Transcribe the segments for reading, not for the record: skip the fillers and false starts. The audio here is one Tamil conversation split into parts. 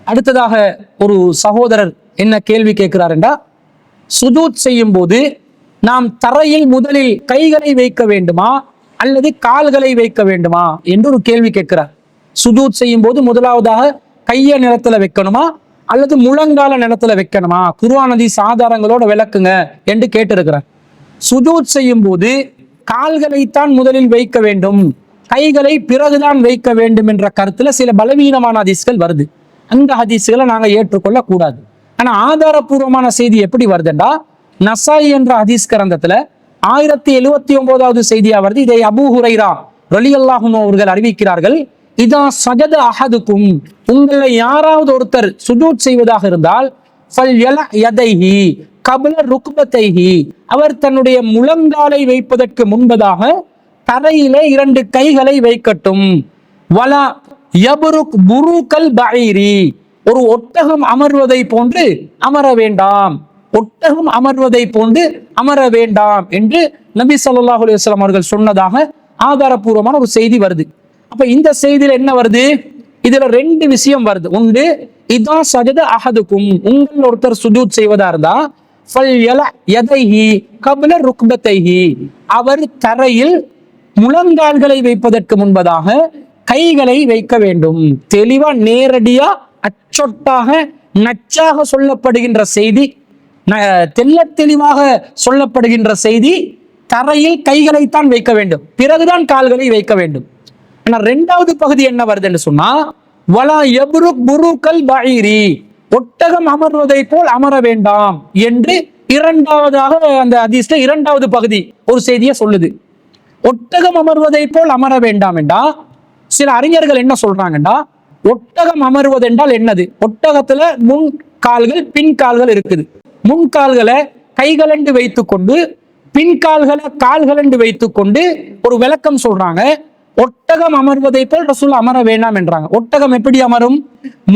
அடுத்ததாக ஒரு சகோதரர் என்ன கேள்வி கேட்கிறார் என்றா, சுஜூத் செய்யும் போது நாம் தரையில் முதலில் கைகளை வைக்க வேண்டுமா அல்லது கால்களை வைக்க வேண்டுமா என்று ஒரு கேள்வி கேட்கிறார். சுஜூத் செய்யும் போது முதலாவதாக கைய நிலத்துல வைக்கணுமா அல்லது முழங்கால நிலத்துல வைக்கணுமா, குர்ஆன் ஹதீஸ் ஆதாரங்களோட விளக்குங்க என்று கேட்டிருக்கிறார். சுஜூத் செய்யும் போது கால்களைத்தான் முதலில் வைக்க வேண்டும், கைகளை பிறகுதான் வைக்க வேண்டும் என்ற கருத்துல சில பலவீனமான ஹதீஸ்கள் வருது. அந்த ஹதீஸ்களை நாங்க ஏற்றுக்கொள்ள கூடாது. ஆனா ஆதாரபூர்வமான செய்தி எப்படி வருதுண்டா, நசாயி என்ற ஹதீஸ் கிரந்தத்துல 1079வது செய்தியா வருது. இதை அபூ ஹுரைரா ரலியல்லாஹு அன்ஹு அவர்கள் அறிவிக்கிறார்கள். இதா சஜத அஹதுக்கும், உங்களை யாராவது ஒருத்தர் சுஜூத் செய்வதாக இருந்தால் ஃபல்யல யதைஹி கப்ல ருக்பத்தைஹி, அவர் தன்னுடைய முழங்காலை வைப்பதற்கு முன்பதாக தரையிலே 2 கைகளை வைக்கட்டும். வலா யபருக் புருக்கல் பஈரி, ஒரு ஒட்டகம் அமர்வதை போன்று அமர வேண்டாம், ஒட்டகம் அமர்வதை போன்று அமர வேண்டாம் என்று நபி ஸல்லல்லாஹு அலைஹி வஸல்லம் அவர்கள் சொன்னதாக ஆதாரபூர்வமான ஒரு செய்தி வருது. அப்ப இந்த செய்தியில என்ன வருது, இதுல 2 விஷயம் வருது. ஒன்று, இதா சஜத அஹதுக்கும், உங்கள் ஒருத்தர் சுஜூத் செய்வதா இருந்தா ஃபல்யல யதைஹி கப்ல ருக்பத்தைஹி, அவர் தரையில் முழங்கால்களை வைப்பதற்கு முன்பதாக கைகளை வைக்க வேண்டும். தெளிவா நேரடியா அச்சொட்டாக நச்சாக சொல்லப்படுகின்ற செய்தி, தெல்ல தெளிவாக சொல்லப்படுகின்ற செய்தி, தரையில் கைகளைத்தான் வைக்க வேண்டும், பிறகுதான் கால்களை வைக்க வேண்டும். ஆனா 2வது பகுதி என்ன வருது என்று சொன்னா, வலா யப்ருக் புருக்கல் பஈரி, ஒட்டகம் அமர்வதை போல் அமர வேண்டாம் என்று 2வதாக அந்த ஹதீஸ்ல 2வது பகுதி ஒரு செய்தியை சொல்லுது. ஒட்டகம் அமர்வதை போல் அமர வேண்டாம் என்றா சில அறிஞர்கள் என்ன சொல்றாங்கண்டா, ஒட்டகம் அமர்வது என்றால் என்னது, ஒட்டகத்துல முன் கால்கள் பின் கால்கள் இருக்குது. முன் கால்களை கைகளென்று வைத்துக்கொண்டு பின் கால்களை கால்களென்று வைத்துக்கொண்டு ஒரு விளக்கம் சொல்றாங்க. ஒட்டகம் அமர்வதை போல் ரசூல் அமர வேண்டாம் என்றாங்க. ஒட்டகம் எப்படி அமரும்,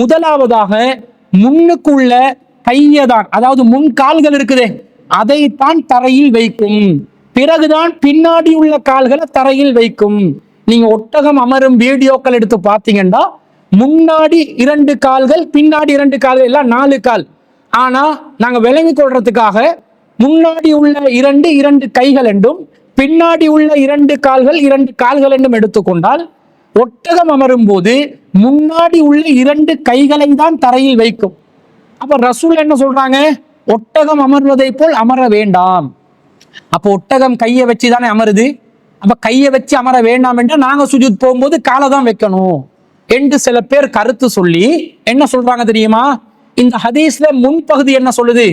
முதலாவதாக முன்னுக்குள்ள கையதான், அதாவது முன் கால்கள் இருக்குதே அதைத்தான் தரையில் வைக்கும், பிறகுதான் பின்னாடி உள்ள கால்களை தரையில் வைக்கும். நீங்க ஒட்டகம் அமரும் வீடியோக்கள் எடுத்து பார்த்தீங்கன்னா முன்னாடி 2 கால்கள் பின்னாடி 2 கால்கள் எல்லாம் 4 கால். ஆனா நாங்க விளங்கிக் கொள்றதுக்காக முன்னாடி உள்ள 2 கைகள் என்றும் பின்னாடி உள்ள 2 கால்கள் 2 கால்கள் என்றும் எடுத்துக்கொண்டால் ஒட்டகம் அமரும் போது முன்னாடி உள்ள 2 கைகளை தான் தரையில் வைக்கும். அப்ப ரசூல் என்ன சொல்றாங்க, ஒட்டகம் அமர்வதை போல் அமர வேண்டாம். அப்போ ஒட்டகம் கையை வச்சு தானே அமருது, அப்ப கையை வச்சு அமர வேண்டாம் என்றால் நாங்க சுஜூத் போகும்போது காலை தான் வைக்கணும் என்று சில பேர் கருத்து சொல்லி என்ன சொல்றாங்க தெரியுமா, இந்த ஹதீஸ்ல முன்பகுதி என்ன சொல்லுது,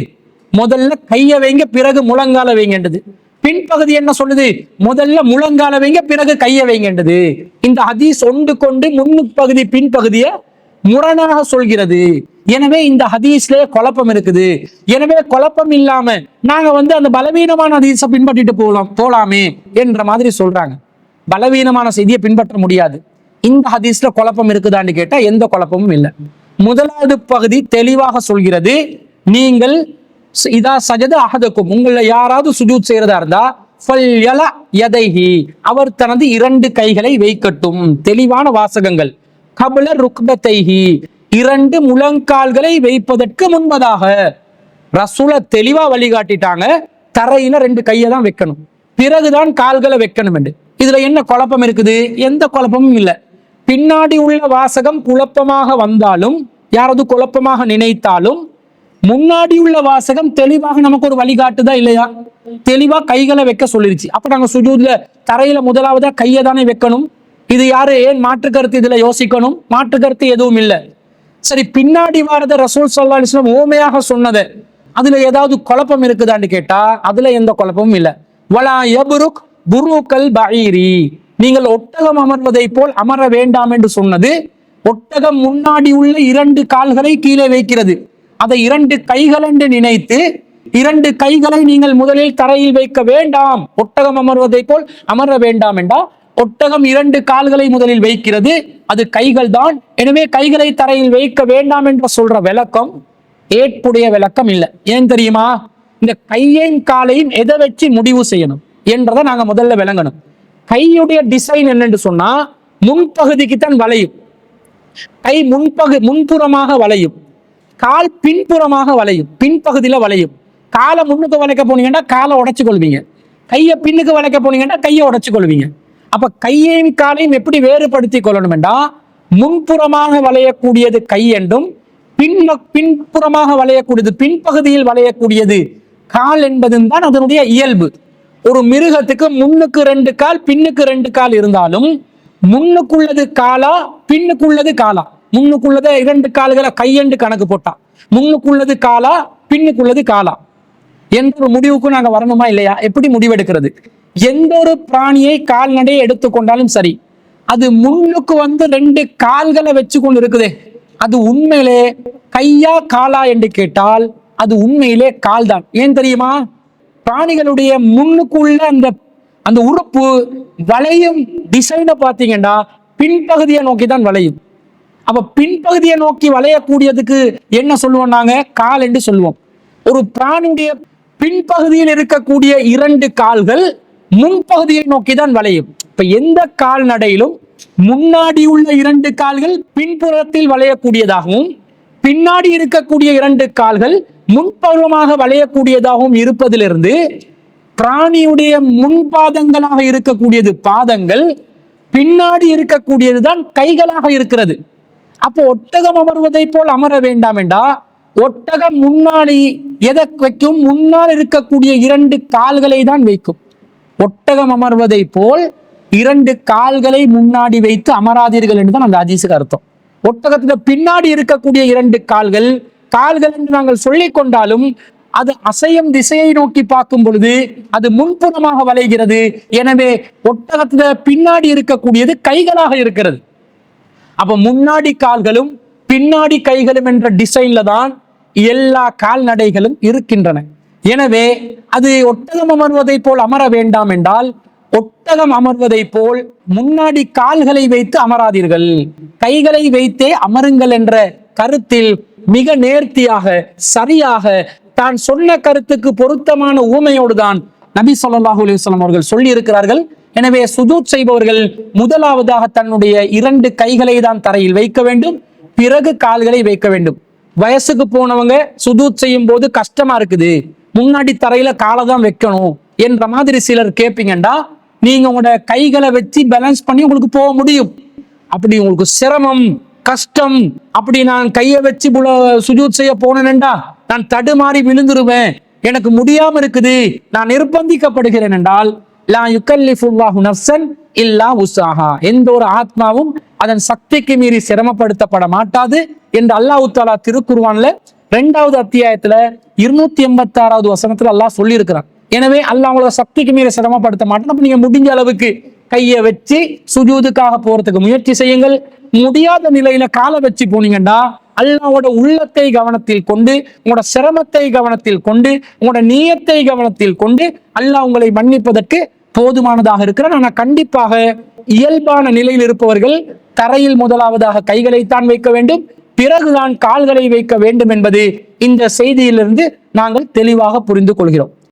முதல்ல கையை வைங்க பிறகு முழங்கால வைங்கன்றது. பின்பகுதி என்ன சொல்லுது, முதல்ல முழங்கால வைங்க பிறகு கையை வைங்கன்றது. இந்த ஹதீஸ் ஒன்று கொண்டு முன்பகுதி பின்பகுதியை முரணாக சொல்கிறது. எனவே இந்த ஹதீஸ்ல குழப்பம் இருக்குது. எனவே குழப்பம் இல்லாம நாங்க அந்த பலவீனமான ஹதீஸை பின்பற்றிட்டு போலாமே என்ற மாதிரி சொல்றாங்க. பலவீனமான செய்தியை பின்பற்ற முடியாது. இந்த ஹதீஸ்ல குழப்பம் இருக்குதான்னு கேட்டா எந்த குழப்பமும் இல்லை. முதலாவது பகுதி தெளிவாக சொல்கிறது, நீங்கள் இதா சஜத அஹதுக்கும், உங்களை யாராவது சுஜூத் செய்யறதா இருந்தா ஃபல்யல யதைஹி, அவர் தனது 2 கைகளை வைக்கட்டும். தெளிவான வாசகங்கள். கப்ல ருக்பத்தைஹி, 2 முழங்கால்களை வைப்பதற்கு முன்பதாக. ரசூல தெளிவா வழிகாட்டிட்டாங்க, தரையில 2 கையை தான் வைக்கணும், பிறகுதான் கால்களை வைக்கணும் என்று. இதுல என்ன குழப்பம் இருக்குது, எந்த குழப்பமும் இல்லை. பின்னாடி உள்ள வாசகம் குழப்பமாக வந்தாலும், யாராவது குழப்பமாக நினைத்தாலும், முன்னாடி உள்ள வாசகம் தெளிவாக நமக்கு ஒரு வழிகாட்டுதா இல்லையா, தெளிவா கைகளை வைக்க சொல்லிருச்சு. அப்ப நாங்க சுஜூத்ல தரையில முதலாவதா கையை தானே வைக்கணும். இது யாரு ஏன் மாற்று கருத்து இதுல யோசிக்கணும், மாற்று கருத்து எதுவும் இல்லை. சரி, பின்னாடி வாரத ரசூல் ஸல்லல்லாஹு அலைஹி வஸல்லம் ஓமையாக சொன்னது அதுல ஏதாவது குழப்பம் இருக்குதான்னு கேட்டா அதுல எந்த குழப்பமும் இல்லை. வலா யப்ருக் புருக்கல் பஈரி, நீங்கள் ஒட்டகம் அமர்வதை போல் அமர வேண்டாம் என்று சொன்னது, ஒட்டகம் முன்னாடி உள்ள 2 கால்களை கீழே வைக்கிறது, அதை 2 கைகள் என்று நினைத்து 2 கைகளை நீங்கள் முதலில் தரையில் வைக்க வேண்டாம், ஒட்டகம் அமர்வதை போல் அமர வேண்டாம் என்றா ஒட்டகம் 2 கால்களை முதலில் வைக்கிறது, அது கைகள் தான். எனவே கைகளை தரையில் வைக்க வேண்டாம் என்று சொல்ற விளக்கம் ஏற்புடைய விளக்கம் இல்லை. ஏன் தெரியுமா, இந்த கையையும் காலையும் எதை வச்சு முடிவு செய்யணும் என்றதை நாங்க முதல்ல விளங்கணும். கையுடைய டிசைன் என்னன்னு சொன்னா முன்பகுதிக்கு தான் வளையும், கை முன்புறமாக வளையும், கால் பின்புறமாக வளையும், பின்பகுதியில வளையும். காலை முன்னுக்கு வளைக்க போனீங்கன்னா காலை உடைச்சு கொள்வீங்க, கையை பின்னுக்கு வளைக்க போனீங்கன்னா கையை உடைச்சு கொள்வீங்க. அப்ப கையையும் காலையும் எப்படி வேறுபடுத்தி கொள்ளணும் என்றா, முன்புறமாக வளையக்கூடியது கை என்றும் பின்புறமாக வளையக்கூடியது, பின்பகுதியில் வளையக்கூடியது கால் என்பதும் தான் அதனுடைய இயல்பு. ஒரு மிருகத்துக்கு முன்னுக்கு 2 கால் பின்னுக்கு 2 கால் இருந்தாலும் முன்னுக்குள்ளது காலா பின்னுக்குள்ளது காலா, முன்னுக்குள்ளது 2 கால்களை கையெண்டு கணக்கு போட்டா முன்னுக்குள்ளது காலா பின்னுக்குள்ளது காலா என்ற ஒரு முடிவுக்கு நாங்க வரணுமா இல்லையா? எப்படி முடிவெடுக்கிறது? எந்த ஒரு பிராணியை கால்நடையை எடுத்துக்கொண்டாலும் சரி, அது முன்னுக்கு 2 கால்களை வச்சு கொண்டு இருக்குதே, அது உண்மையிலே கையா காலா என்று கேட்டால் அது உண்மையிலே கால் தான். ஏன் தெரியுமா? பிராணிகளுடைய முன்னுக்குள்ள அந்த உறுப்பு வளையும் டிசைனை பார்த்தீங்கன்னா பின்பகுதியை நோக்கி தான் வளையும். அப்ப பின்பகுதியை நோக்கி வளையக்கூடியதுக்கு என்ன சொல்லுவோம்? நாங்க கால் என்று சொல்லுவோம். ஒரு பிராணியுடைய பின்பகுதியில் இருக்கக்கூடிய 2 கால்கள் முன்பகுதியை நோக்கி தான் வளையும். இப்ப எந்த கால்நடையிலும் முன்னாடி உள்ள 2 கால்கள் பின்புறத்தில் வளையக்கூடியதாகவும் பின்னாடி இருக்கக்கூடிய 2 கால்கள் முன்புறமாக வளையக்கூடியதாகவும் இருப்பதிலிருந்து பிராணியுடைய முன்பாதங்களாக இருக்கக்கூடியது பாதங்கள், பின்னாடி இருக்கக்கூடியதுதான் கைகளாக இருக்கிறது. அப்போ ஒட்டகம் அமர்வதை போல் அமர வேண்டாம் என்றா, ஒட்டகம் முன்னாடி எதை வைக்கும்? முன்னால் இருக்கக்கூடிய 2 கால்களை தான் வைக்கும். ஒட்டகம் அமர்வதை போல் 2 கால்களை முன்னாடி வைத்து அமராதீர்கள் என்றுதான் அந்த ஹதீஸுக்கு அர்த்தம். ஒட்டகத்துல பின்னாடி இருக்கக்கூடிய 2 கால்கள் என்று நாங்கள் சொல்லிக் கொண்டாலும் அது அசையும் திசையை நோக்கி பார்க்கும் பொழுது அது முன்புறமாக வளைகிறது. எனவே ஒட்டகத்துல பின்னாடி இருக்கக்கூடியது கைகளாக இருக்கிறது. அப்ப முன்னாடி கால்களும் பின்னாடி கைகளும் என்ற டிசைன்ல தான் எல்லா கால்நடைகளும் இருக்கின்றன. எனவே அது ஒட்டகம் அமர்வதை போல் அமர வேண்டாம் என்றால், ஒட்டகம் அமர்வதை போல் முன்னாடி கால்களை வைத்து அமராதீர்கள், கைகளை வைத்தே அமருங்கள் என்ற கருத்தில் மிக நேர்த்தியாக சரியாக தான் சொன்ன கருத்துக்கு பொருத்தமான ஊமையோடு தான் நபி ஸல்லல்லாஹு அலைஹி வஸல்லம் அவர்கள் சொல்லி இருக்கிறார்கள். எனவே சுஜூத் செய்பவர்கள் முதலாவதாக தன்னுடைய 2 கைகளை தான் தரையில் வைக்க வேண்டும், பிறகு கால்களை வைக்க வேண்டும். வயசுக்கு போனவங்க சுஜூத் செய்யும் போது கஷ்டமா இருக்குது, முன்னாடி தரையில காலை தான் வைக்கணும் என்ற மாதிரி சிலர் கேட்பீங்கண்டா, நீங்க உங்களோட கைகளை வச்சு பேலன்ஸ் பண்ணி உங்களுக்கு போக முடியும். அப்படி உங்களுக்கு சிரமம் கஷ்டம், அப்படி நான் கையை வச்சு சுஜூத் செய்ய போனேன்டா நான் தடுமாறி விழுந்துருவேன், எனக்கு முடியாம இருக்குது, நான் நிர்பந்திக்கப்படுகிறேன் என்றால், லா யுகல்லிஃபுல்லாஹு நஃப்ஸன் இல்லா உஸ்ஸாஹா, எந்த ஒரு ஆத்மாவும் அதன் சக்திக்கு மீறி சிரமப்படுத்தப்பட மாட்டாது என்று அல்லாஹ் தஆலா திருக்குர்ஆன்ல 2வது அத்தியாயத்துல 286வது வசனத்துல அல்லாஹ் சொல்லி இருக்கிறான். எனவே அல்லாஹ் உங்களோட சக்திக்கு மீறி சிரமப்படுத்த மாட்டான். அப்ப நீங்க முடிஞ்ச அளவுக்கு கையை வச்சு சுஜூதுக்காக போறதுக்கு முயற்சி செய்யுங்கள். முடியாத நிலையில காலை வச்சு போனீங்கன்னா அல்லாஹ்வோட உள்ளத்தை கவனத்தில் கொண்டு, உங்களோட சிரமத்தை கவனத்தில் கொண்டு, உங்களோட நியத்தை கவனத்தில் கொண்டு அல்லாஹ் உங்களை மன்னிப்பதற்கு போதுமானதாக இருக்கிறான். ஆனா கண்டிப்பாக இயல்பான நிலையில் இருப்பவர்கள் தரையில் முதலாவதாக கைகளைத்தான் வைக்க வேண்டும், பிறகுதான் கால்களை வைக்க வேண்டும் என்பது இந்த செய்தியிலிருந்து நாங்கள் தெளிவாக புரிந்து கொள்கிறோம்.